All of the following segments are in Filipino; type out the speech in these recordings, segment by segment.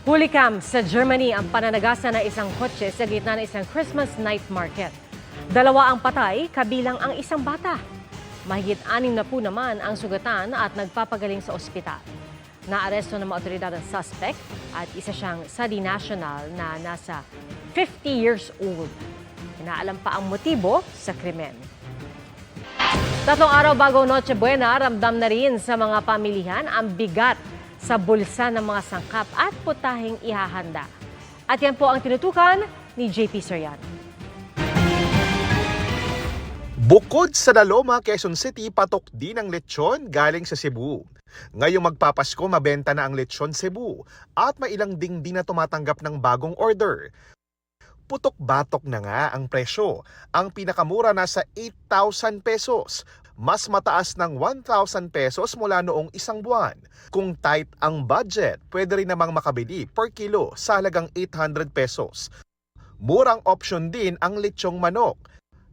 Hulikam sa Germany ang pananagasan ng isang kotse sa gitna ng isang Christmas night market. Dalawa ang patay, kabilang ang isang bata. Mahigit 6 na po naman ang sugatan at nagpapagaling sa ospital. Naaresto ng mga otoridad ang suspect at isa siyang Saudi national na nasa 50 years old. Inaalam pa ang motibo sa krimen. 3 araw bago Noche Buena, ramdam na rin sa mga pamilihan ang bigat sa bulsa ng mga sangkap at putahing ihahanda. At yan po ang tinutukan ni JP Soriano. Bukod sa Daloma, Quezon City, patok din ang lechon galing sa Cebu. Ngayong magpapasko, mabenta na ang lechon Cebu at may ilang dingding na tumatanggap ng bagong order. Putok-batok na nga ang presyo. Ang pinakamura nasa 8,000 pesos. Mas mataas ng 1,000 pesos mula noong isang buwan. Kung tight ang budget, pwede rin namang makabili per kilo sa halagang 800 pesos. Murang option din ang lechong manok.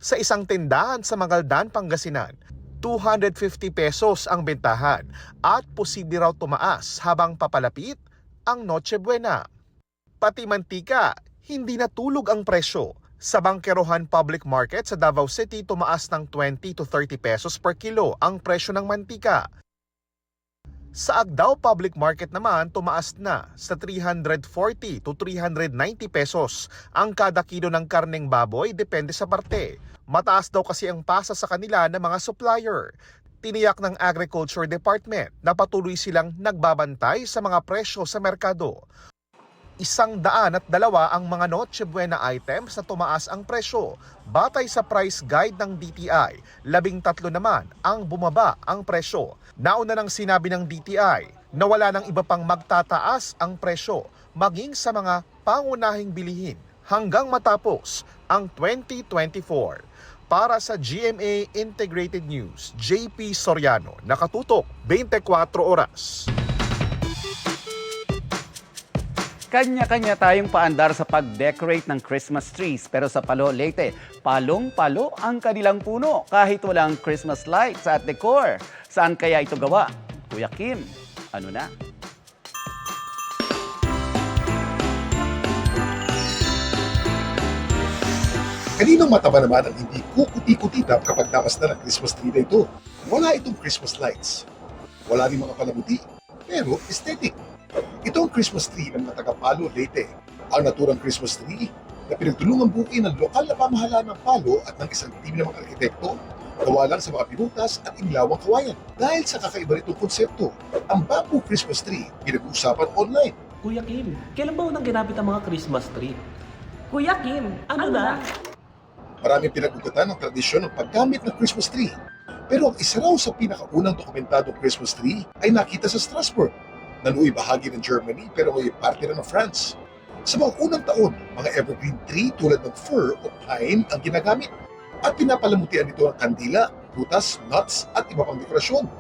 Sa isang tindahan sa Magaldan, Pangasinan, 250 pesos ang bentahan at posible raw tumaas habang papalapit ang Noche Buena. Pati mantika, hindi natulog ang presyo. Sa Bangkerohan Public Market sa Davao City, tumaas ng 20 to 30 pesos per kilo ang presyo ng mantika. Sa Agdao Public Market naman, tumaas na sa 340 to 390 pesos ang kada kilo ng karneng baboy, depende sa parte. Mataas daw kasi ang pasa sa kanila ng mga supplier. Tiniyak ng Agriculture Department na patuloy silang nagbabantay sa mga presyo sa merkado. 102 ang mga Noche Buena items na tumaas ang presyo. Batay sa price guide ng DTI, 13 naman ang bumaba ang presyo. Nauna nang sinabi ng DTI na wala nang iba pang magtataas ang presyo maging sa mga pangunahing bilihin hanggang matapos ang 2024. Para sa GMA Integrated News, JP Soriano, nakatutok 24 oras. Kanya-kanya tayong paandar sa pag-decorate ng Christmas trees. Pero sa Palo, Leyte, palong-palo ang kanilang puno kahit walang Christmas lights at decor. Saan kaya ito gawa? Kuya Kim, ano na? Kaninong mata ba naman ang hindi kukuti-kutitap kapag napas na ng Christmas tree na ito? Wala itong Christmas lights. Wala rin mga palamuti, pero aesthetic. Ito ang Christmas tree ng mga taga-Palo, Leyte. Ang naturang Christmas tree na pinagtulungan bukin ng lokal na pamahalaan ng Palo at ng isang team ng mga arkitekto, gawa lang sa mga pinutas at inilawang kawayan. Dahil sa kakaiba nitong konsepto, ang bamboo Christmas tree pinag-usapan online. Kuya Kim, kailan ba unang ginamit ang mga Christmas tree? Kuya Kim, ano na? Maraming pinag-ugatan ng tradisyon ng paggamit ng Christmas tree. Pero ang isa raw sa pinakaunang dokumentadong Christmas tree ay nakita sa Strasbourg. Nanuoy bahagi ng Germany pero may parte na ng France. Sa mga unang taon, mga evergreen tree tulad ng fir o pine ang ginagamit. At pinapalamutian nito ang kandila, prutas, nuts at iba pang dekorasyon.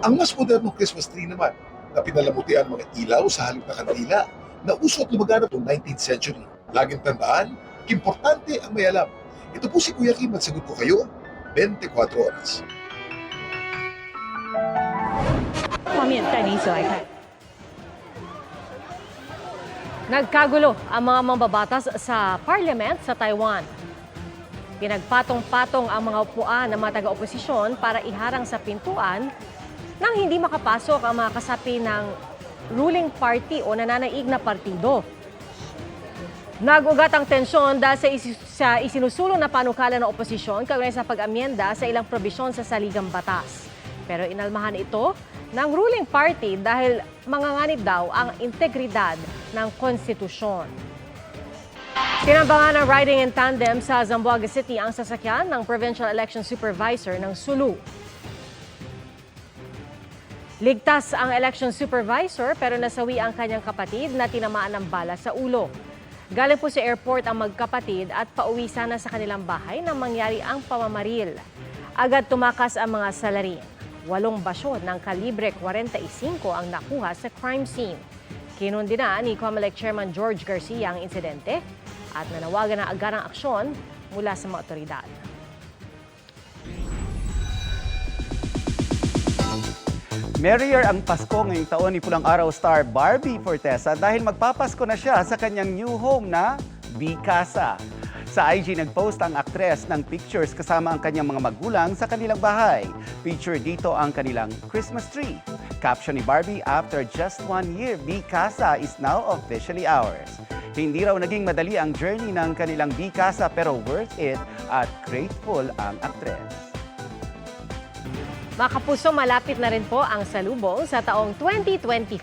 Ang mas modernong Christmas tree naman na pinalamutian ang mga ilaw sa halip na kandila na uso at lumaganap noong 19th century. Laging tandaan, importante ang may alam. Ito po si Kuya Kim at sagot ko kayo, 24 oras. 画面带你一起来看。Nagkagulo ang mga mambabatas sa Parliament sa Taiwan. Pinagpatong-patong ang mga upuan ng mga taga-oposisyon para iharang sa pintuan nang hindi makapasok ang mga kasapi ng ruling party o nananaig na partido. Nag-ugat ang tensyon dahil sa isinusulong na panukala ng oposisyon kaugnay sa pag-amyenda sa ilang probisyon sa saligang batas. Pero inalmahan ito ng ruling party dahil manganganib daw ang integridad ng konstitusyon. Tinambangan ng riding in tandem sa Zamboanga City ang sasakyan ng Provincial Election Supervisor ng Sulu. Ligtas ang election supervisor pero nasawi ang kanyang kapatid na tinamaan ng bala sa ulo. Galing po sa airport ang magkapatid at pauwi sana sa kanilang bahay nang mangyari ang pamamaril. Agad tumakas ang mga salarin. 8 basyo ng kalibre 45 ang nakuha sa crime scene. Kinundi na ni COMELEC Chairman George Garcia ang insidente at nanawagan ng agarang aksyon mula sa mga otoridad. Merrier ang Pasko ngayong taon ni Pulang Araw star Barbie Fortesa dahil magpapasko na siya sa kanyang new home na Bicasa. Sa IG nagpost ang aktres ng pictures kasama ang kanyang mga magulang sa kanilang bahay. Feature dito ang kanilang Christmas tree. Caption ni Barbie, after just 1 year, Bicasa is now officially ours. Hindi raw naging madali ang journey ng kanilang Bicasa pero worth it at grateful ang aktres. Mga kapuso, malapit na rin po ang salubong sa taong 2025.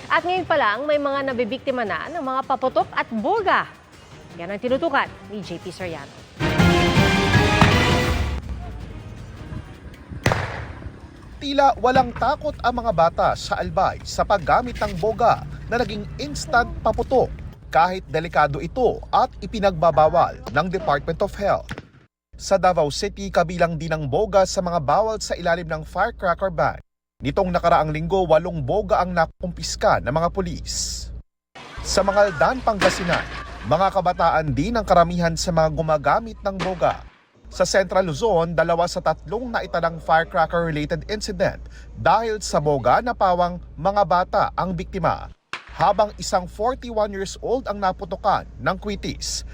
At ngayon pa lang, may mga nabibiktima na ng mga paputok at boga. Yan ang tinutukan ni JP Soriano. Tila walang takot ang mga bata sa Albay sa paggamit ng boga na naging instant paputok kahit delikado ito at ipinagbabawal ng Department of Health. Sa Davao City, kabilang din ang boga sa mga bawal sa ilalim ng firecracker ban. Nitong nakaraang linggo, 8 boga ang nakumpiska ng mga pulis. Sa Mangaldan, Pangasinan, mga kabataan din ang karamihan sa mga gumagamit ng boga. Sa Central Luzon, 2 sa 3 naitalang firecracker-related incident dahil sa boga na pawang mga bata ang biktima, habang isang 41 years old ang naputukan ng kwitis.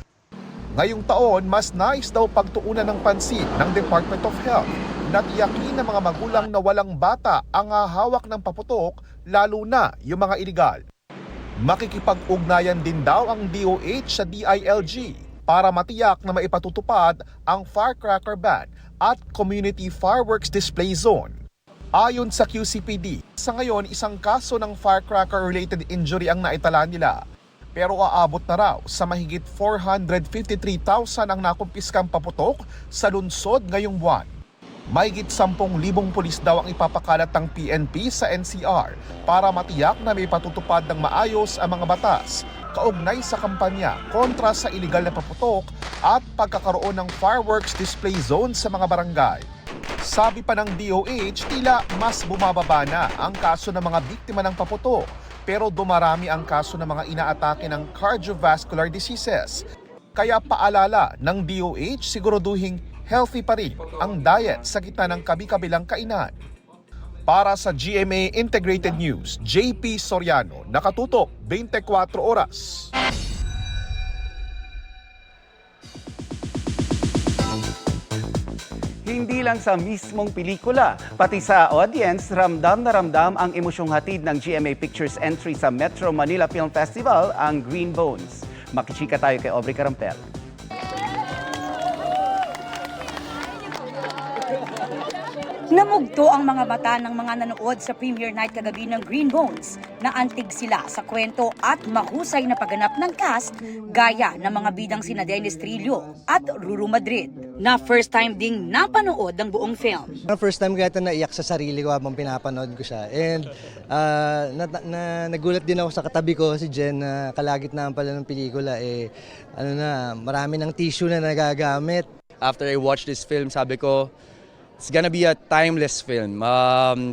Ngayong taon, mas nais daw pagtuunan ng pansin ng Department of Health na tiyakin ng mga magulang na walang bata ang hahawak ng paputok, lalo na yung mga iligal. Makikipag-ugnayan din daw ang DOH sa DILG para matiyak na maipatutupad ang firecracker ban at community fireworks display zone. Ayon sa QCPD, sa ngayon isang kaso ng firecracker-related injury ang naitala nila. Pero aabot na raw sa mahigit 453,000 ang nakumpiskang paputok sa lungsod ngayong buwan. Mahigit 10,000 pulis daw ang ipapakalat ng PNP sa NCR para matiyak na may patutupad ng maayos ang mga batas kaugnay sa kampanya kontra sa iligal na paputok at pagkakaroon ng fireworks display zone sa mga barangay. Sabi pa ng DOH, tila mas bumababa na ang kaso ng mga biktima ng paputok, pero dumarami ang kaso ng mga inaatake ng cardiovascular diseases. Kaya paalala ng DOH, siguraduhin healthy pa rin ang diet sa gitna ng kabi-kabilang kainan. Para sa GMA Integrated News, JP Soriano, nakatutok 24 oras. Hindi lang sa mismong pelikula, pati sa audience, ramdam na ramdam ang emosyong hatid ng GMA Pictures entry sa Metro Manila Film Festival, ang Green Bones. Makichika tayo kay Aubrey Carampel. Namugto ang mga mata ng mga nanood sa premiere night kagabi ng Green Bones. Naantig sila sa kwento at mahusay na pagganap ng cast gaya ng mga bidang sina Dennis Trillo at Ruru Madrid na first time ding napanood ang buong film. First time ko ito naiyak sa sarili ko habang pinapanood ko siya. And nagulat din ako sa katabi ko, si Jen, na kalagitnaan pala ng pelikula. Marami ng tissue na nagagamit. After I watched this film, sabi ko, it's gonna be a timeless film.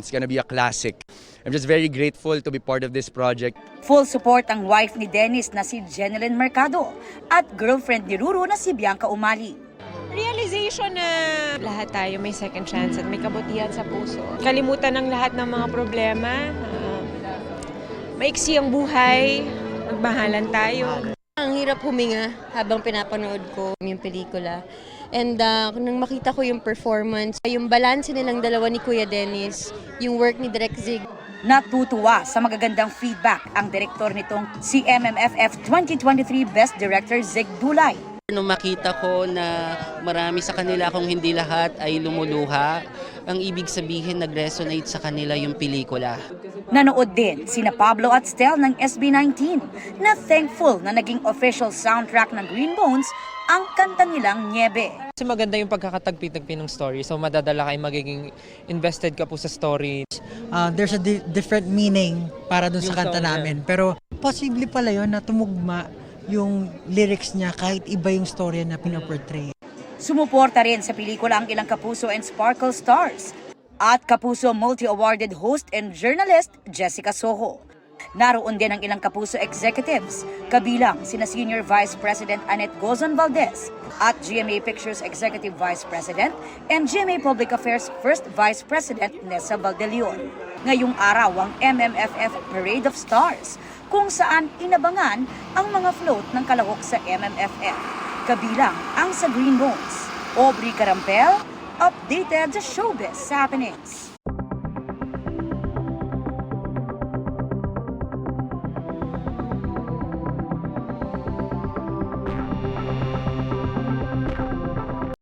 It's gonna be a classic. I'm just very grateful to be part of this project. Full support ang wife ni Dennis na si Jeneline Mercado at girlfriend ni Ruru na si Bianca Umali. Realization na lahat tayo may second chance at may kabutihan sa puso. Kalimutan ng lahat ng mga problema. Maiksi ang buhay. Magmahalan tayo. Ang hirap huminga habang pinapanood ko yung pelikula. And nang makita ko yung performance, yung balance nilang dalawa ni Kuya Dennis, yung work ni Direk Zig. Natutuwa sa magagandang feedback ang direktor nitong si MMFF 2023 Best Director Zig Dulay. Nung makita ko na marami sa kanila, kung hindi lahat, ay lumuluha, ang ibig sabihin nag-resonate sa kanila yung pelikula. Nanood din sina Pablo at Stel ng SB19 na thankful na naging official soundtrack ng Green Bones ang kanta nilang Niebe. Kasi maganda yung pagkakatagpi-tagpi ng story, so madadala kayo, magiging invested ka po sa story. There's a different meaning para dun sa kanta namin, pero posible pala yun na tumugma yung lyrics niya kahit iba yung story na pinaportray. Sumuporta rin sa pelikula ang ilang Kapuso and Sparkle stars at Kapuso multi-awarded host and journalist Jessica Soho. Naroon din ang ilang Kapuso executives, kabilang sina Senior Vice President Annette Gozon Valdez at GMA Pictures Executive Vice President and GMA Public Affairs First Vice President Nessa Valdelion. Ngayong araw ang MMFF Parade of Stars, kung saan inabangan ang mga float ng kalahok sa MMFF. Kabilang ang sa Green Bones. Aubrey Carampel, updated sa showbiz happenings.